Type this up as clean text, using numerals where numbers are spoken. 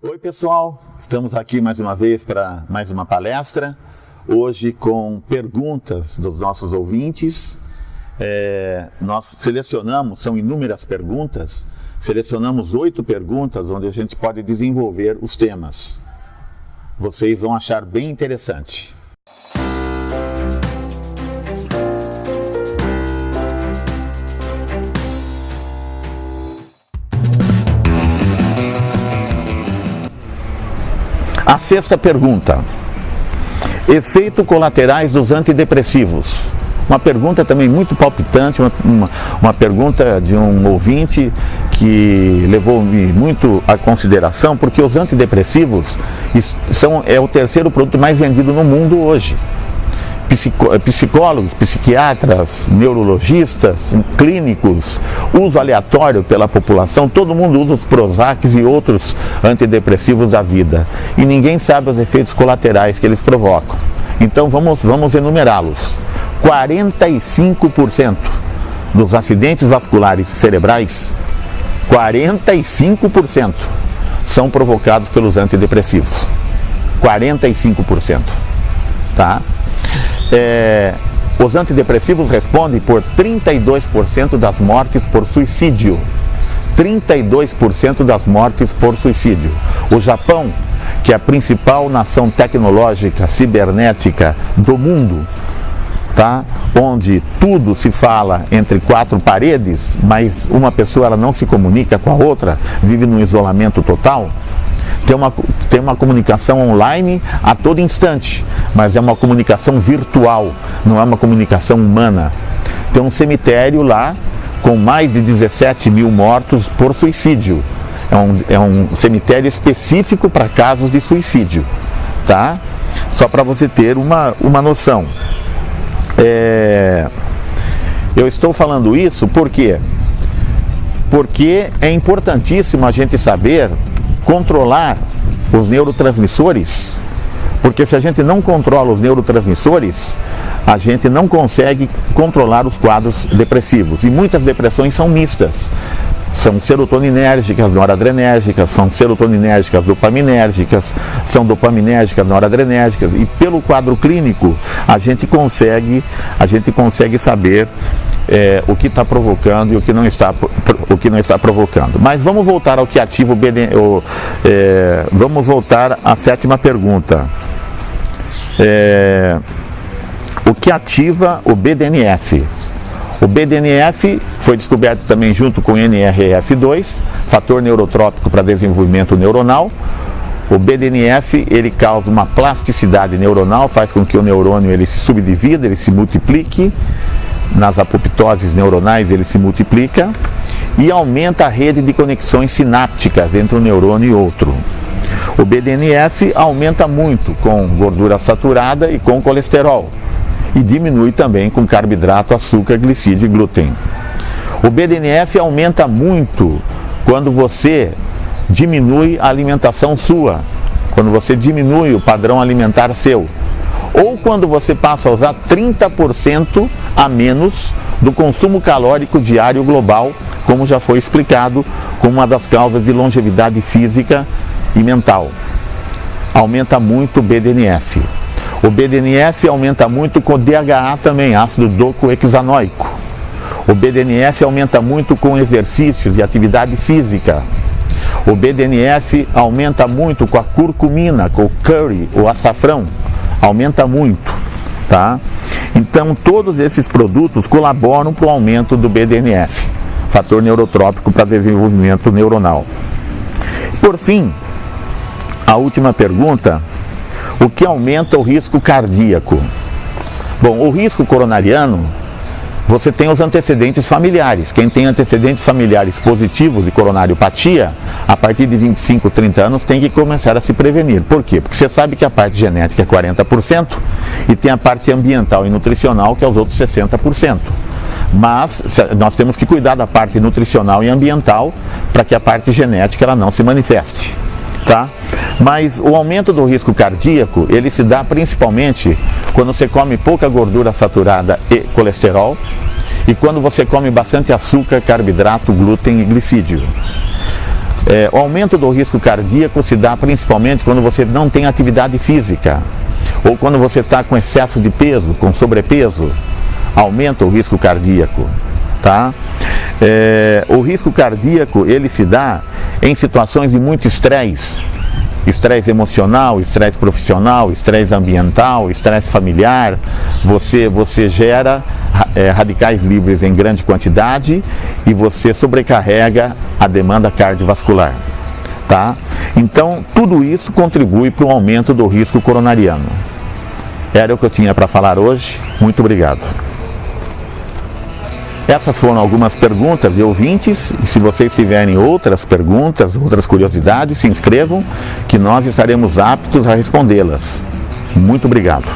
Oi pessoal, estamos aqui mais uma vez para mais uma palestra, hoje com perguntas dos nossos ouvintes. Nós selecionamos, são inúmeras perguntas, selecionamos 8 perguntas onde a gente pode desenvolver os temas. Vocês vão achar bem interessante. A sexta pergunta: efeitos colaterais dos antidepressivos. Uma pergunta também muito palpitante, uma pergunta de um ouvinte que levou-me muito à consideração, porque os antidepressivos é o terceiro produto mais vendido no mundo hoje. Psicólogos, psiquiatras, neurologistas, clínicos, uso aleatório pela população, todo mundo usa os Prozacs e outros antidepressivos da vida. E ninguém sabe os efeitos colaterais que eles provocam. Então vamos enumerá-los. 45% dos acidentes vasculares cerebrais, 45% são provocados pelos antidepressivos. 45%. Tá? Os antidepressivos respondem por 32% das mortes por suicídio. 32% das mortes por suicídio. O Japão, que é a principal nação tecnológica, cibernética do mundo, tá? Onde tudo se fala entre 4 paredes, mas uma pessoa ela não se comunica com a outra, vive num isolamento total. Tem uma comunicação online a todo instante, mas é uma comunicação virtual, não é uma comunicação humana. Tem um cemitério lá com mais de 17 mil mortos por suicídio. É um cemitério específico para casos de suicídio, tá? Só para você ter uma noção. Eu estou falando isso por quê? Porque é importantíssimo a gente saber controlar os neurotransmissores, porque se a gente não controla os neurotransmissores, a gente não consegue controlar os quadros depressivos. E muitas depressões são mistas. São serotoninérgicas, noradrenérgicas, são serotoninérgicas, dopaminérgicas, são dopaminérgicas, noradrenérgicas. E pelo quadro clínico, a gente consegue saber o que está provocando e o que não está provocando. Mas vamos voltar ao que ativa vamos voltar à 7ª pergunta. O que ativa o BDNF? O BDNF foi descoberto também junto com o NRF2, fator neurotrópico para desenvolvimento neuronal. O BDNF ele causa uma plasticidade neuronal, faz com que o neurônio ele se subdivida, ele se multiplique. Nas apoptoses neuronais ele se multiplica e aumenta a rede de conexões sinápticas entre um neurônio e outro. O BDNF aumenta muito com gordura saturada e com colesterol. E diminui também com carboidrato, açúcar, glicídio e glúten. O BDNF aumenta muito quando você diminui a alimentação sua, quando você diminui o padrão alimentar seu, ou quando você passa a usar 30% a menos do consumo calórico diário global, como já foi explicado como uma das causas de longevidade física e mental. Aumenta muito o BDNF. O BDNF aumenta muito com DHA também, ácido docosahexaenoico. O BDNF aumenta muito com exercícios e atividade física. O BDNF aumenta muito com a curcumina, com o curry, o açafrão. Aumenta muito, tá? Então, todos esses produtos colaboram para o aumento do BDNF, fator neurotrópico para desenvolvimento neuronal. Por fim, a última pergunta: o que aumenta o risco cardíaco? Bom, o risco coronariano, você tem os antecedentes familiares. Quem tem antecedentes familiares positivos de coronariopatia, a partir de 25, 30 anos, tem que começar a se prevenir. Por quê? Porque você sabe que a parte genética é 40% e tem a parte ambiental e nutricional, que é os outros 60%. Mas nós temos que cuidar da parte nutricional e ambiental para que a parte genética ela não se manifeste, tá? Mas o aumento do risco cardíaco, ele se dá principalmente quando você come pouca gordura saturada e colesterol e quando você come bastante açúcar, carboidrato, glúten e glicídio. O aumento do risco cardíaco se dá principalmente quando você não tem atividade física ou quando você está com excesso de peso, com sobrepeso, aumenta o risco cardíaco, tá? O risco cardíaco, ele se dá em situações de muito estresse, estresse emocional, estresse profissional, estresse ambiental, estresse familiar. Você gera radicais livres em grande quantidade e você sobrecarrega a demanda cardiovascular, tá? Então, tudo isso contribui para o aumento do risco coronariano. Era o que eu tinha para falar hoje. Muito obrigado. Essas foram algumas perguntas de ouvintes, e se vocês tiverem outras perguntas, outras curiosidades, se inscrevam, que nós estaremos aptos a respondê-las. Muito obrigado.